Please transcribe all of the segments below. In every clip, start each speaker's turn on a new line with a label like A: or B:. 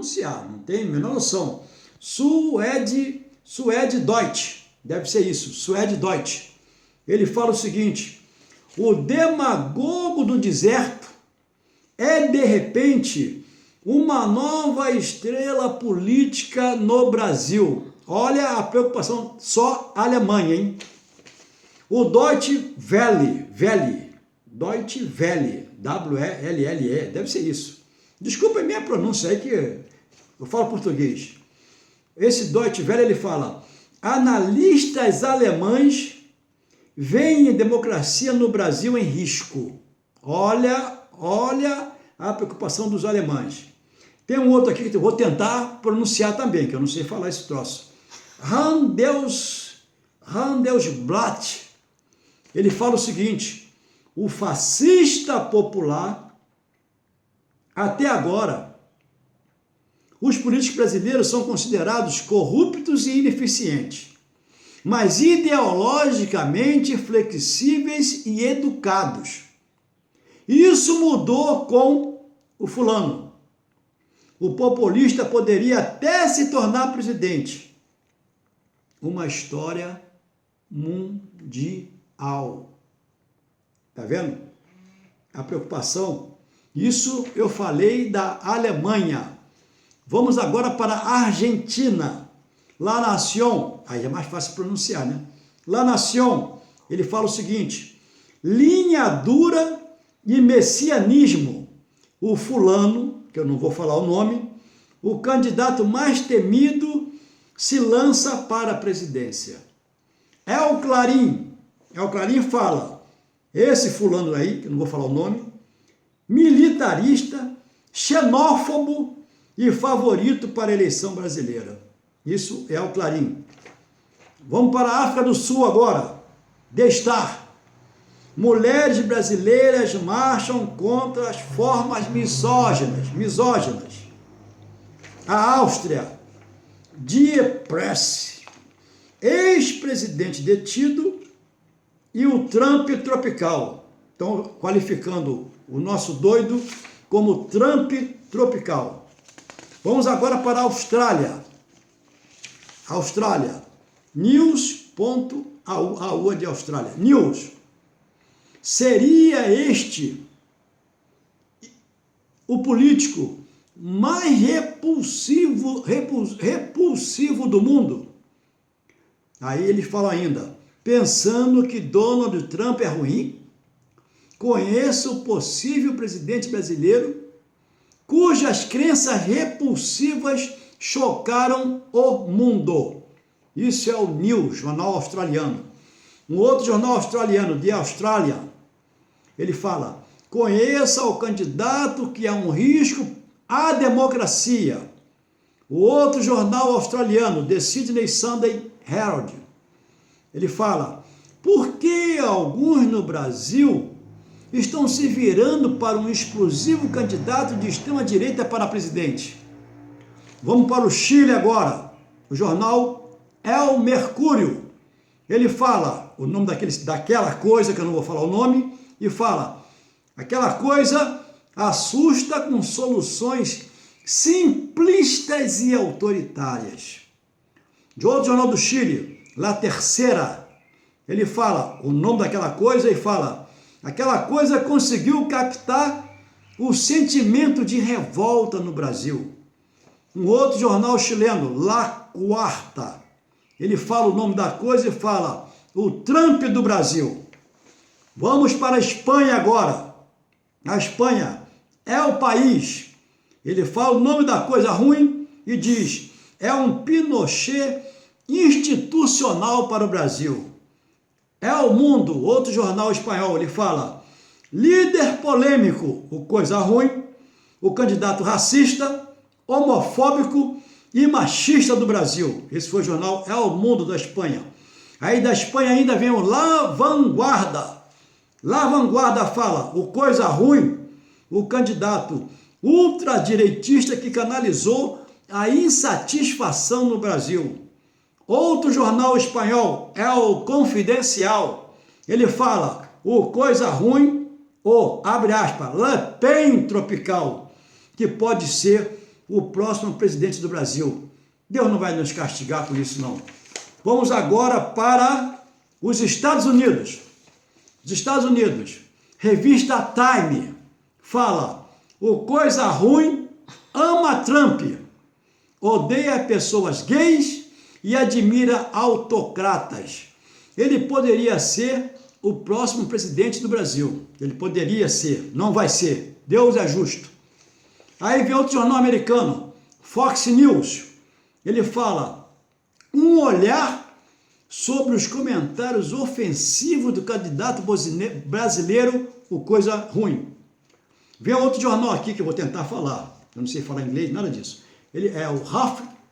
A: pronunciar, não tenho a menor noção. Suede-Deutsch, deve ser isso, Suede-Deutsch. Ele fala o seguinte: o demagogo do deserto é, de repente, uma nova estrela política no Brasil. Olha a preocupação, só a Alemanha, hein? O Deutsche Welle, Deutsche Welle, W-E-L-L-E, deve ser isso. Desculpa a minha pronúncia aí, que eu falo português. Esse Deutsche Welle, ele fala: analistas alemães veem a democracia no Brasil em risco. Olha a preocupação dos alemães. Tem um outro aqui que eu vou tentar pronunciar também, que eu não sei falar esse troço. Handelsblatt. Ele fala o seguinte: o fascista popular, até agora, os políticos brasileiros são considerados corruptos e ineficientes, mas ideologicamente flexíveis e educados. Isso mudou com o fulano. O populista poderia até se tornar presidente. Uma história mundial. Tá vendo? A preocupação. Isso eu falei da Alemanha. Vamos agora para a Argentina. La Nación, aí é mais fácil pronunciar, né? La Nación, ele fala o seguinte: linha dura e messianismo. O fulano, que eu não vou falar o nome, o candidato mais temido, se lança para a presidência. El Clarín fala: esse fulano aí, que eu não vou falar o nome, militarista, xenófobo e favorito para a eleição brasileira. Isso é o Clarín. Vamos para a África do Sul agora. Destar. Mulheres brasileiras marcham contra as formas misóginas. A Áustria. Die Presse. Ex-presidente detido e o Trump tropical. Estão qualificando o nosso doido como Trump tropical. Vamos agora para a Austrália. News.au de Austrália. News. Seria este o político mais repulsivo do mundo? Aí ele fala ainda: pensando que Donald Trump é ruim? Conheço o possível presidente brasileiro cujas crenças repulsivas chocaram o mundo. Isso é o News, jornal australiano. Um outro jornal australiano, de Austrália, ele fala: conheça o candidato que é um risco à democracia. O outro jornal australiano, The Sydney Sunday Herald, ele fala: por que alguns no Brasil estão se virando para um explosivo candidato de extrema-direita para presidente? Vamos para o Chile agora. O jornal El Mercúrio. Ele fala o nome daquela coisa, que eu não vou falar o nome, e fala: aquela coisa assusta com soluções simplistas e autoritárias. De outro jornal do Chile, La Tercera, ele fala o nome daquela coisa e fala: aquela coisa conseguiu captar o sentimento de revolta no Brasil. Um outro jornal chileno, La Quarta, ele fala o nome da coisa e fala: o Trump do Brasil. Vamos para a Espanha agora. A Espanha é o país. Ele fala o nome da coisa ruim e diz: é um Pinochet institucional para o Brasil. É o Mundo, outro jornal espanhol, ele fala: líder polêmico, o coisa ruim, o candidato racista, homofóbico e machista do Brasil. Esse foi o jornal É o Mundo da Espanha. Aí da Espanha ainda vem o La Vanguarda. La Vanguarda fala: o coisa ruim, o candidato ultradireitista que canalizou a insatisfação no Brasil. Outro jornal espanhol é o Confidencial. Ele fala: o coisa ruim, o, abre aspas, Le Pen tropical, que pode ser o próximo presidente do Brasil. Deus não vai nos castigar por isso, não. Vamos agora para os Estados Unidos. Os Estados Unidos, revista Time, fala: o coisa ruim ama Trump, odeia pessoas gays e admira autocratas. Ele poderia ser o próximo presidente do Brasil. Ele poderia ser, não vai ser. Deus é justo. Aí vem outro jornal americano, Fox News. Ele fala: um olhar sobre os comentários ofensivos do candidato brasileiro, o coisa ruim. Vem outro jornal aqui que eu vou tentar falar. Eu não sei falar inglês, nada disso. Ele é o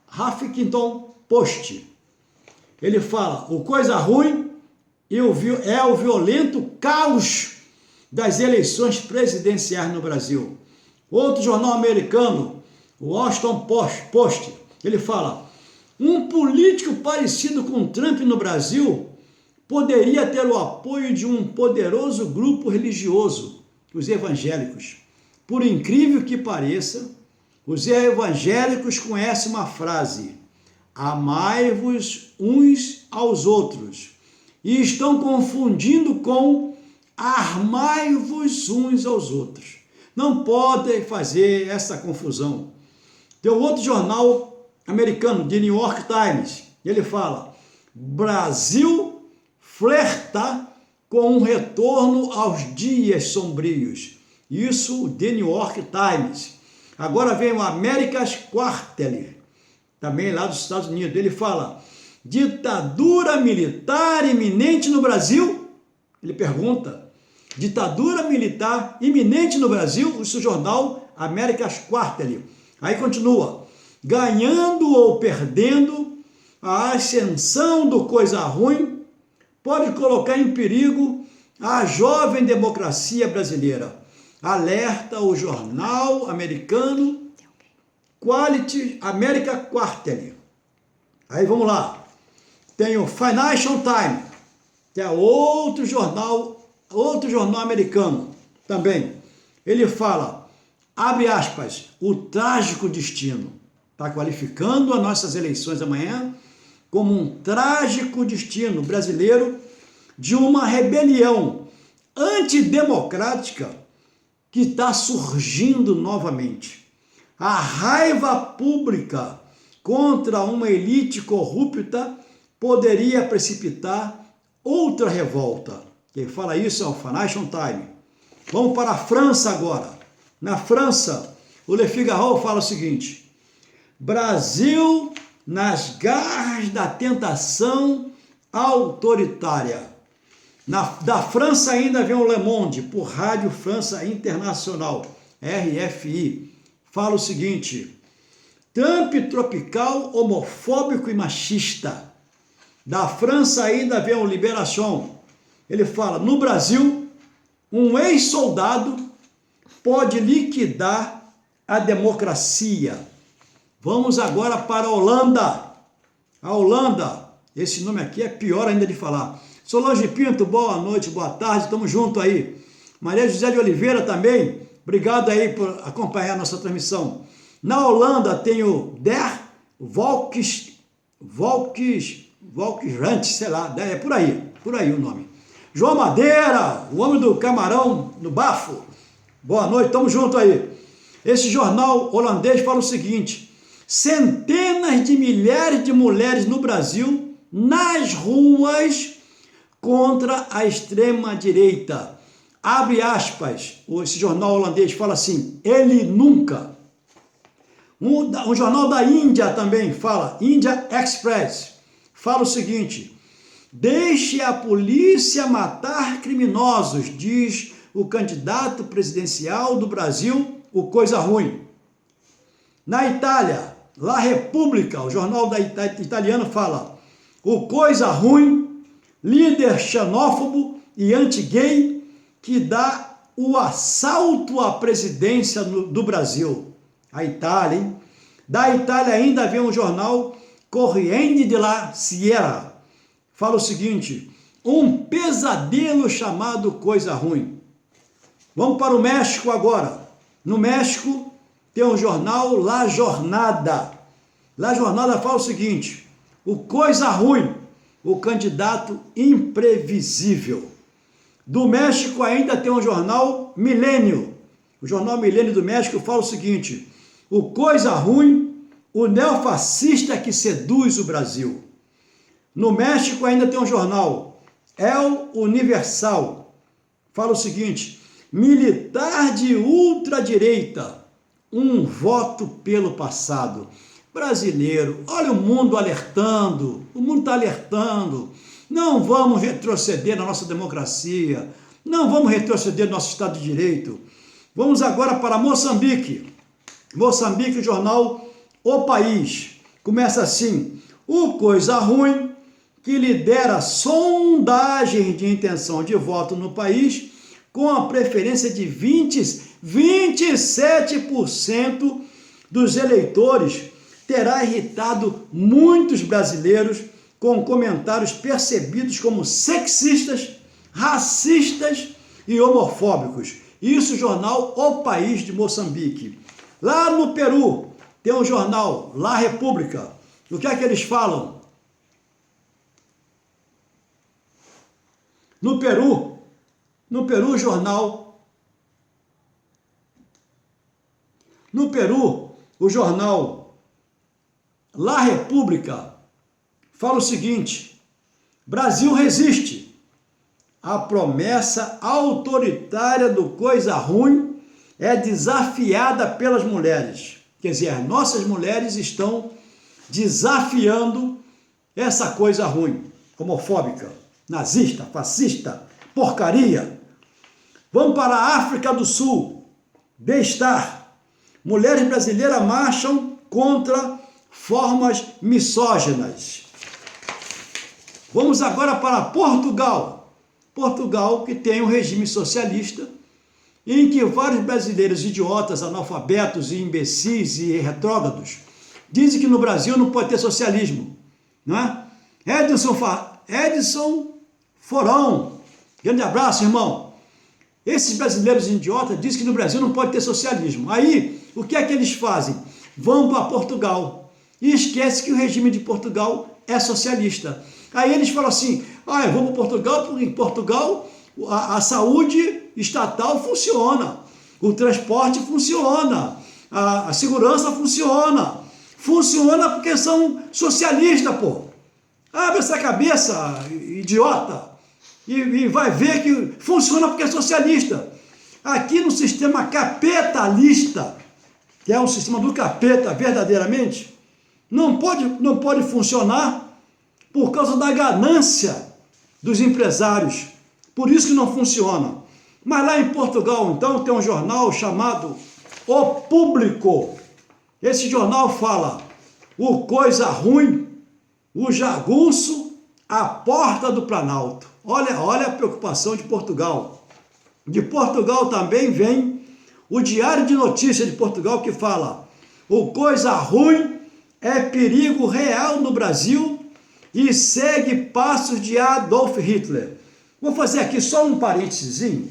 A: Huffington Post. Ele fala: o coisa ruim é o violento caos das eleições presidenciais no Brasil. Outro jornal americano, o Washington Post, ele fala: um político parecido com Trump no Brasil poderia ter o apoio de um poderoso grupo religioso, os evangélicos. Por incrível que pareça, os evangélicos conhecem uma frase: amai-vos uns aos outros, e estão confundindo com armai-vos uns aos outros. Não podem fazer essa confusão. Tem outro jornal americano, The New York Times, ele fala: Brasil flerta com um retorno aos dias sombrios. Isso, The New York Times. Agora vem o America's Quarterly, também lá dos Estados Unidos. Ele fala: ditadura militar iminente no Brasil? Ele pergunta: ditadura militar iminente no Brasil? Isso é o jornal America's Quarterly. Aí continua: ganhando ou perdendo, a ascensão do coisa ruim pode colocar em perigo a jovem democracia brasileira. Alerta o jornal americano America Quarterly. Aí vamos lá. Tem o Financial Times, que é outro jornal americano também. Ele fala, abre aspas, o trágico destino. Está qualificando as nossas eleições amanhã como um trágico destino brasileiro de uma rebelião antidemocrática que está surgindo novamente. A raiva pública contra uma elite corrupta poderia precipitar outra revolta. Quem fala isso é o Financial Times. Vamos para a França agora. Na França, o Le Figaro fala o seguinte: Brasil nas garras da tentação autoritária. Da França ainda vem o Le Monde, por Rádio França Internacional, RFI. Fala o seguinte: Trump tropical, homofóbico e machista. Da França ainda vem o Libération. Ele fala, no Brasil, um ex-soldado pode liquidar a democracia. Vamos agora para a Holanda. A Holanda, esse nome aqui é pior ainda de falar. Solange Pinto, boa noite, boa tarde, estamos juntos aí. Maria José de Oliveira também, obrigado aí por acompanhar a nossa transmissão. Na Holanda tem o Der Volkskrant, sei lá, é por aí o nome. João Madeira, o homem do camarão no bafo, boa noite, estamos juntos aí. Esse jornal holandês fala o seguinte: centenas de milhares de mulheres no Brasil nas ruas contra a extrema-direita. Abre aspas, esse jornal holandês fala assim, ele nunca. Um jornal da Índia também fala, India Express, fala o seguinte: deixe a polícia matar criminosos, diz o candidato presidencial do Brasil, o coisa ruim. Na Itália, La Repubblica, o jornal italiano fala, o coisa ruim, líder xenófobo e anti-gay que dá o assalto à presidência do Brasil. A Itália, hein? Da Itália ainda vem um jornal Corriere della Sera. Fala o seguinte, um pesadelo chamado coisa ruim. Vamos para o México agora. No México, tem um jornal La Jornada. La Jornada fala o seguinte: o coisa ruim, o candidato imprevisível. Do México ainda tem um jornal Milênio. O jornal Milênio do México fala o seguinte: o coisa ruim, o neofascista que seduz o Brasil. No México ainda tem um jornal El Universal. Fala o seguinte: militar de ultradireita, um voto pelo passado. Brasileiro, olha o mundo alertando, o mundo está alertando. Não vamos retroceder na nossa democracia, não vamos retroceder no nosso Estado de Direito. Vamos agora para Moçambique. Moçambique, o jornal O País. Começa assim: o coisa ruim que lidera sondagem de intenção de voto no país com a preferência de 27% dos eleitores terá irritado muitos brasileiros com comentários percebidos como sexistas, racistas e homofóbicos. Isso, o jornal O País de Moçambique. Lá no Peru, tem um jornal, La República. O que é que eles falam? No Peru, o jornal La República fala o seguinte: Brasil resiste. A promessa autoritária do coisa ruim é desafiada pelas mulheres. Quer dizer, as nossas mulheres estão desafiando essa coisa ruim, homofóbica, nazista, fascista, porcaria. Vamos para a África do Sul. Bem-estar. Mulheres brasileiras marcham contra formas misóginas. Vamos agora para Portugal. Portugal, que tem um regime socialista, em que vários brasileiros idiotas, analfabetos e imbecis e retrógrados dizem que no Brasil não pode ter socialismo, não é? Edson Forão, grande abraço, irmão. Esses brasileiros idiotas dizem que no Brasil não pode ter socialismo. Aí, o que é que eles fazem? Vão para Portugal e esquecem que o regime de Portugal é socialista. Aí eles falam assim: eu vou para Portugal porque em Portugal a saúde estatal funciona, o transporte funciona, a segurança funciona porque são socialistas, pô. Abre essa cabeça, idiota, e vai ver que funciona porque é socialista. Aqui no sistema capitalista, que é um sistema do capeta verdadeiramente, não pode funcionar por causa da ganância dos empresários. Por isso que não funciona. Mas lá em Portugal, então, tem um jornal chamado O Público. Esse jornal fala: o coisa ruim, o jagunço, a porta do Planalto. Olha a preocupação de Portugal. De Portugal também vem o Diário de Notícias de Portugal, que fala: o coisa ruim é perigo real no Brasil e segue passos de Adolf Hitler. Vou fazer aqui só um parênteses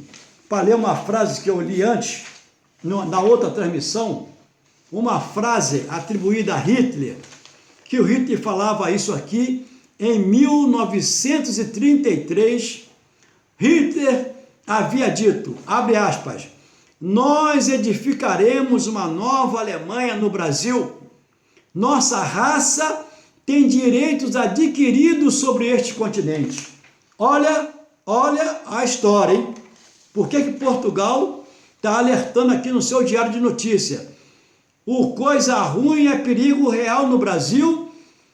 A: para ler uma frase que eu li antes, na outra transmissão, uma frase atribuída a Hitler, que o Hitler falava isso aqui em 1933. Hitler havia dito, abre aspas: nós edificaremos uma nova Alemanha no Brasil. Nossa raça tem direitos adquiridos sobre este continente. Olha a história, hein? Por que Portugal está alertando aqui no seu diário de notícia? O coisa ruim é perigo real no Brasil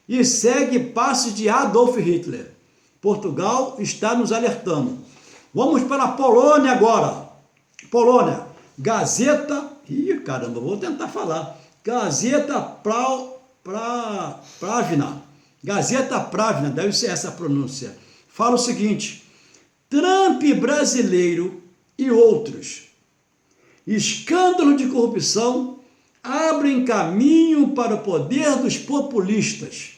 A: e segue passos de Adolf Hitler. Portugal está nos alertando. Vamos para a Polônia agora. Polônia, Gazeta... vou tentar falar. Gazeta Prawna. Gazeta Prawna, deve ser essa a pronúncia. Fala o seguinte: Trump brasileiro e outros. Escândalo de corrupção abrem caminho para o poder dos populistas.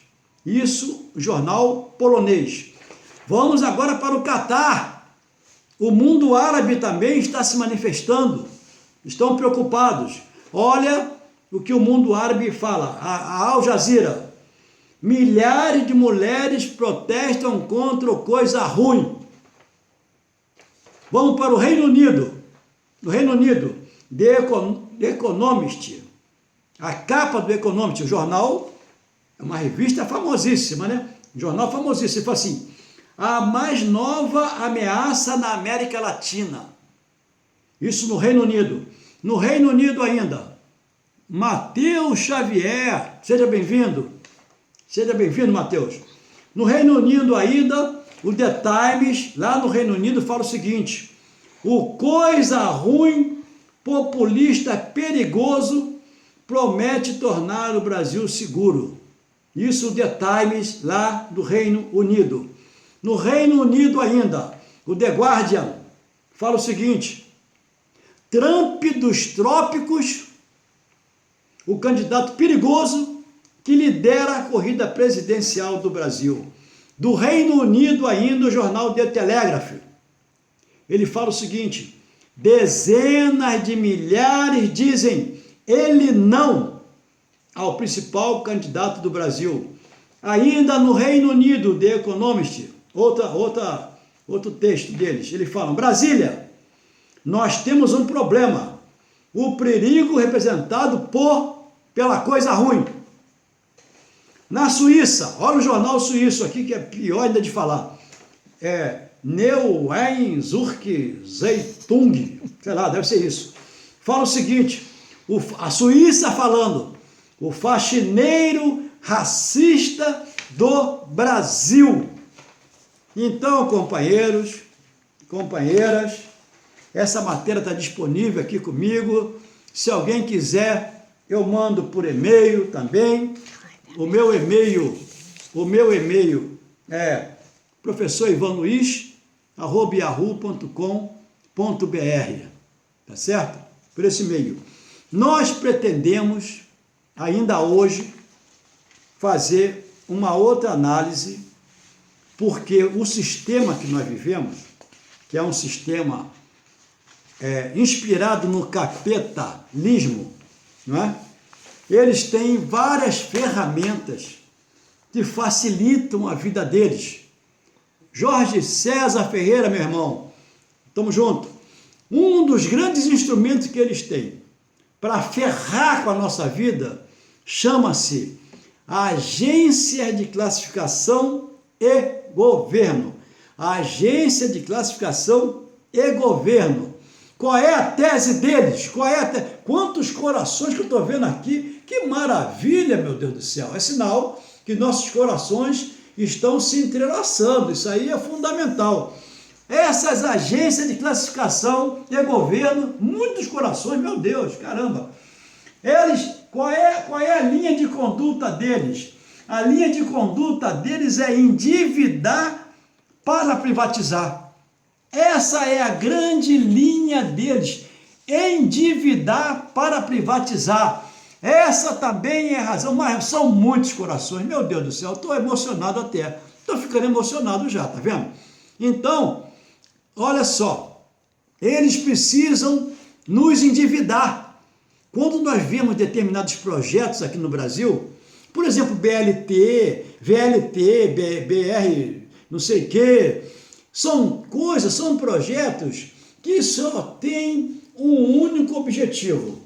A: Isso, jornal polonês. Vamos agora para o Catar. O mundo árabe também está se manifestando. Estão preocupados. Olha o que o mundo árabe fala, a Al Jazeera. Milhares de mulheres protestam contra coisa ruim. Vamos para o Reino Unido. No Reino Unido, The Economist. A capa do Economist, o jornal, é uma revista famosíssima, né? Jornal famosíssimo. Ele fala assim, a mais nova ameaça na América Latina. Isso no Reino Unido. No Reino Unido ainda, Matheus Xavier, seja bem-vindo. Seja bem-vindo, Matheus. No Reino Unido ainda, o The Times, lá no Reino Unido, fala o seguinte, o coisa ruim, populista, perigoso, promete tornar o Brasil seguro. Isso o The Times, lá do Reino Unido. No Reino Unido ainda, o The Guardian fala o seguinte, Trump dos trópicos, o candidato perigoso que lidera a corrida presidencial do Brasil. Do Reino Unido ainda, o jornal The Telegraph. Ele fala o seguinte, dezenas de milhares dizem ele não ao principal candidato do Brasil. Ainda no Reino Unido, The Economist, outro texto deles, ele fala, Brasília, nós temos um problema, o perigo representado pela coisa ruim. Na Suíça, olha o jornal suíço aqui, que é pior ainda de falar, Neue Zürcher Zeitung, sei lá, deve ser isso. Fala o seguinte, a Suíça falando, o faxineiro racista do Brasil. Então, companheiros, companheiras, essa matéria está disponível aqui comigo. Se alguém quiser, eu mando por e-mail também. O meu e-mail é professorivanluiz@yahoo.com.br, tá certo? Por esse e-mail. Nós pretendemos, ainda hoje, fazer uma outra análise, porque o sistema que nós vivemos, que é um sistema inspirado no capitalismo, não é? Eles têm várias ferramentas que facilitam a vida deles. Jorge César Ferreira, meu irmão, estamos juntos. Um dos grandes instrumentos que eles têm para ferrar com a nossa vida chama-se Agência de Classificação e Governo. Agência de Classificação e Governo. Qual é a tese deles? Quantos corações que eu estou vendo aqui? Que maravilha, meu Deus do céu! É sinal que nossos corações estão se entrelaçando. Isso aí é fundamental. Essas agências de classificação e governo, muitos corações, meu Deus, caramba! Qual é a linha de conduta deles? A linha de conduta deles é endividar para privatizar. Essa é a grande linha deles, endividar para privatizar. Essa também é a razão, mas são muitos corações, meu Deus do céu, estou emocionado até, estou ficando emocionado já, tá vendo? Então, olha só, eles precisam nos endividar. Quando nós vemos determinados projetos aqui no Brasil, por exemplo, BLT, VLT, BR, não sei o quê, são projetos que só têm um único objetivo,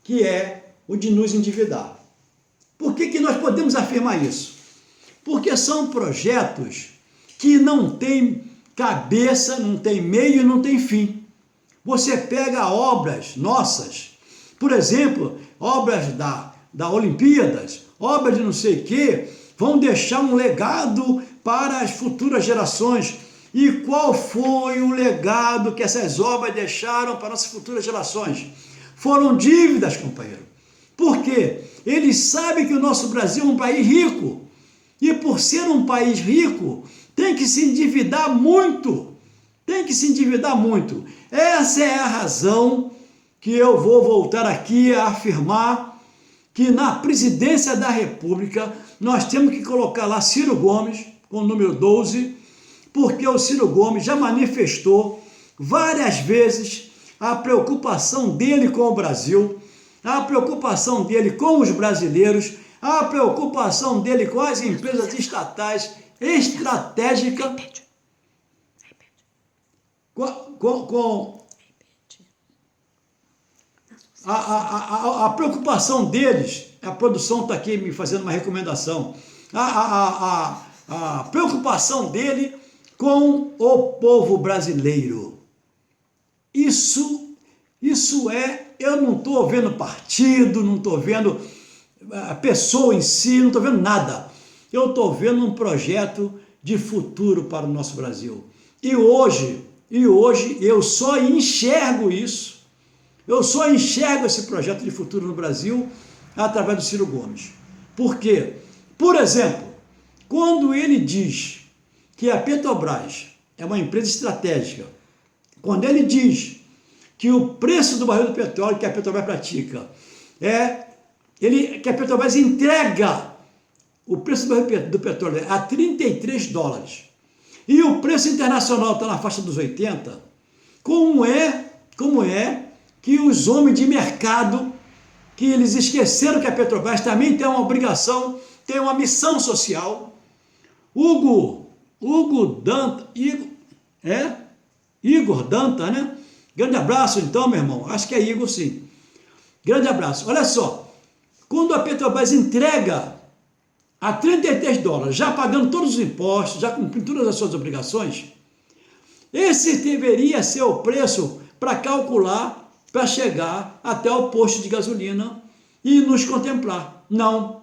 A: que é o de nos endividar. Por que nós podemos afirmar isso? Porque são projetos que não têm cabeça, não tem meio e não tem fim. Você pega obras nossas, por exemplo, obras da Olimpíadas, obras de não sei o quê, vão deixar um legado para as futuras gerações. E qual foi o legado que essas obras deixaram para as futuras gerações? Foram dívidas, companheiro. Por quê? Eles sabem que o nosso Brasil é um país rico. E por ser um país rico, tem que se endividar muito. Tem que se endividar muito. Essa é a razão que eu vou voltar aqui a afirmar que na presidência da República nós temos que colocar lá Ciro Gomes, com o número 12, porque o Ciro Gomes já manifestou várias vezes a preocupação dele com o Brasil. a preocupação dele com os brasileiros, a preocupação dele com as empresas estatais estratégicas, com a preocupação deles, a produção está aqui me fazendo uma recomendação, a preocupação dele com o povo brasileiro. Isso é, eu não estou vendo partido, não estou vendo a pessoa em si, não estou vendo nada. Eu estou vendo um projeto de futuro para o nosso Brasil. E hoje eu só enxergo isso. Eu só enxergo esse projeto de futuro no Brasil através do Ciro Gomes. Por quê? Por exemplo, quando ele diz que a Petrobras é uma empresa estratégica, quando ele diz que o preço do barril do petróleo que a Petrobras pratica que a Petrobras entrega o preço do barril do petróleo a 33 dólares e o preço internacional está na faixa dos 80, como é que os homens de mercado, que eles esqueceram que a Petrobras também tem uma obrigação, tem uma missão social. Igor Danta, né? Grande abraço então, meu irmão, acho que é Igor sim. Grande abraço. Olha só, quando a Petrobras entrega a 33 dólares, já pagando todos os impostos, já cumprindo todas as suas obrigações, esse deveria ser o preço para calcular, para chegar até o posto de gasolina e nos contemplar. Não.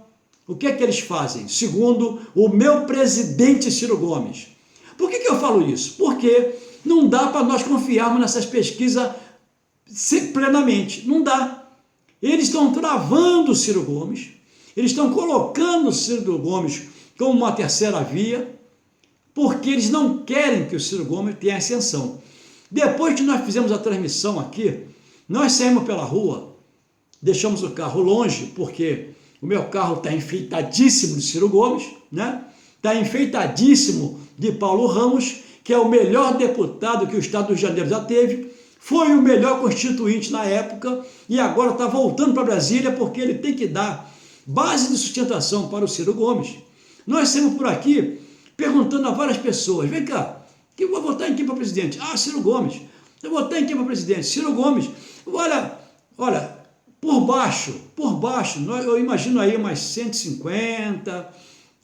A: O que é que eles fazem? Segundo o meu presidente Ciro Gomes. Por que eu falo isso? Porque não dá para nós confiarmos nessas pesquisas plenamente. Não dá. Eles estão travando o Ciro Gomes, eles estão colocando o Ciro Gomes como uma terceira via, porque eles não querem que o Ciro Gomes tenha ascensão. Depois que nós fizemos a transmissão aqui, nós saímos pela rua, deixamos o carro longe, porque o meu carro está enfeitadíssimo de Ciro Gomes, né? Está enfeitadíssimo de Paulo Ramos, que é o melhor deputado que o Estado do Rio de Janeiro já teve, foi o melhor constituinte na época e agora está voltando para Brasília porque ele tem que dar base de sustentação para o Ciro Gomes. Nós saímos por aqui perguntando a várias pessoas, vem cá, que eu vou votar em quem para presidente? Ah, Ciro Gomes. Eu vou votar em quem para presidente? Ciro Gomes. Olha, por baixo, eu imagino aí umas 150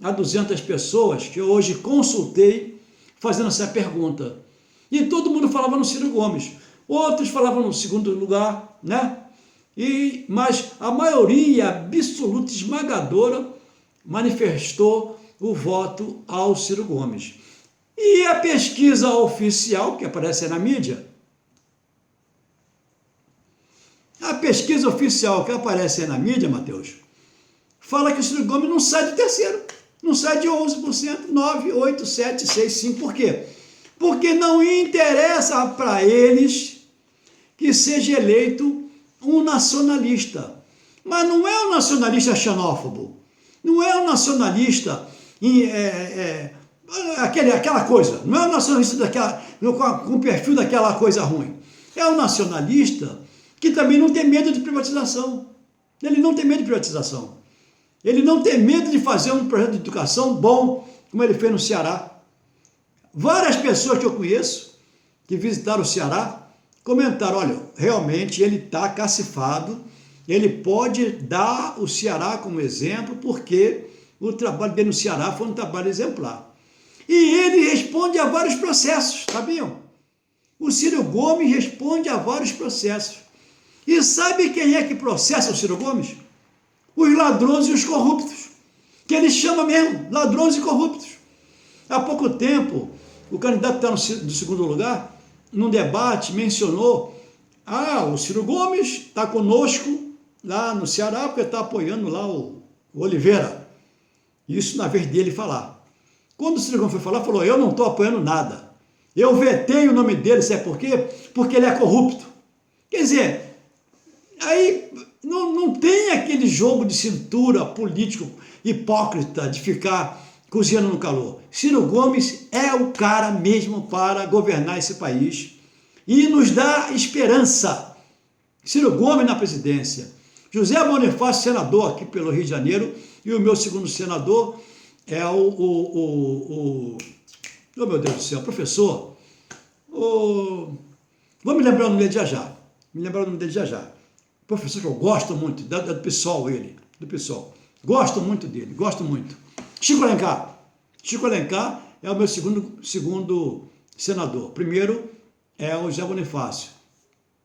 A: a 200 pessoas que eu hoje consultei fazendo essa pergunta. E todo mundo falava no Ciro Gomes. Outros falavam no segundo lugar, né? Mas a maioria absoluta, esmagadora, manifestou o voto ao Ciro Gomes. E a pesquisa oficial, que aparece na mídia, Matheus, fala que o Ciro Gomes não sai do terceiro, não sai de 11%, 9, 8, 7, 6, 5. Por quê? Porque não interessa para eles que seja eleito um nacionalista. Mas não é um nacionalista xenófobo, não é um nacionalista aquela coisa, não é um nacionalista com o perfil daquela coisa ruim. É um nacionalista que também não tem medo de privatização. Ele não tem medo de privatização. Ele não tem medo de fazer um projeto de educação bom, como ele fez no Ceará. Várias pessoas que eu conheço, que visitaram o Ceará, comentaram, olha, realmente ele está cacifado, ele pode dar o Ceará como exemplo, porque o trabalho dele no Ceará foi um trabalho exemplar. E ele responde a vários processos, sabiam? O Ciro Gomes responde a vários processos. E sabe quem é que processa o Ciro Gomes? Os ladrões e os corruptos, que ele chama mesmo, ladrões e corruptos. Há pouco tempo, o candidato que está no segundo lugar, num debate, mencionou, o Ciro Gomes está conosco lá no Ceará, porque está apoiando lá o Oliveira. Isso na vez dele falar. Quando o Ciro Gomes foi falar, falou, eu não estou apoiando nada. Eu vetei o nome dele, sabe por quê? Porque ele é corrupto. Quer dizer, aí não tem aquele jogo de cintura político hipócrita de ficar cozinhando no calor. Ciro Gomes é o cara mesmo para governar esse país e nos dá esperança. Ciro Gomes na presidência, José Bonifácio, senador aqui pelo Rio de Janeiro, e o meu segundo senador é oh, meu Deus do céu, professor, vou me lembrar o nome dele já já, professor que eu gosto muito, do PSOL ele, do PSOL, gosto muito dele, gosto muito. Chico Alencar é o meu segundo senador, primeiro é o José Bonifácio,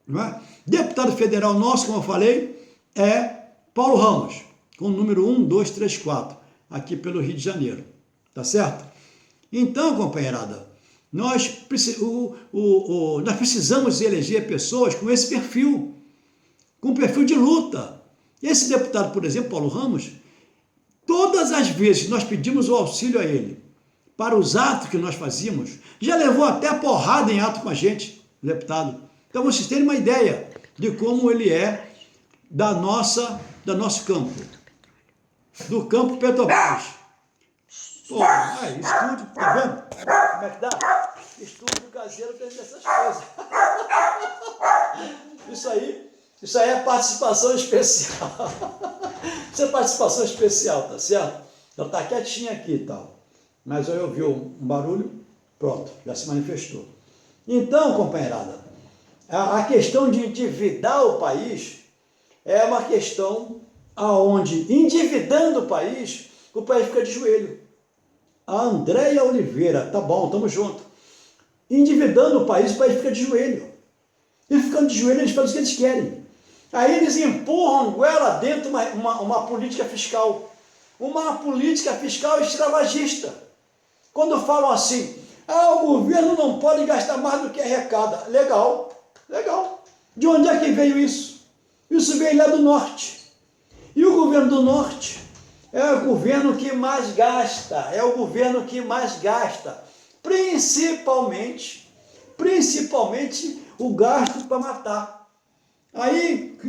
A: não é? Deputado federal nosso, como eu falei, é Paulo Ramos, com o número 1, 2, 3, 4, aqui pelo Rio de Janeiro, tá certo? Então, companheirada, nós precisamos eleger pessoas com esse perfil, com perfil de luta. Esse deputado, por exemplo, Paulo Ramos, todas as vezes que nós pedimos o auxílio a ele, para os atos que nós fazíamos, já levou até porrada em ato com a gente, o deputado. Então, vocês terem uma ideia de como ele é do nosso campo, do campo Petrobras. Pô, estúdio, tá vendo? Como é que dá? Estúdio caseiro tem dessas coisas. Isso aí é participação especial. Isso é participação especial, tá certo? Ela tá quietinha aqui e tal. Mas aí ouviu um barulho, pronto, já se manifestou. Então, companheirada, a questão de endividar o país é uma questão aonde, endividando o país fica de joelho. A Andréia Oliveira, tá bom, tamo junto. Endividando o país fica de joelho. E ficando de joelho, eles fazem o que eles querem. Aí eles empurram goela dentro uma política fiscal. Uma política fiscal extravagista. Quando falam assim, o governo não pode gastar mais do que arrecada. Legal, legal. De onde é que veio isso? Isso veio lá do norte. E o governo do norte é o governo que mais gasta, principalmente o gasto para matar. Aí,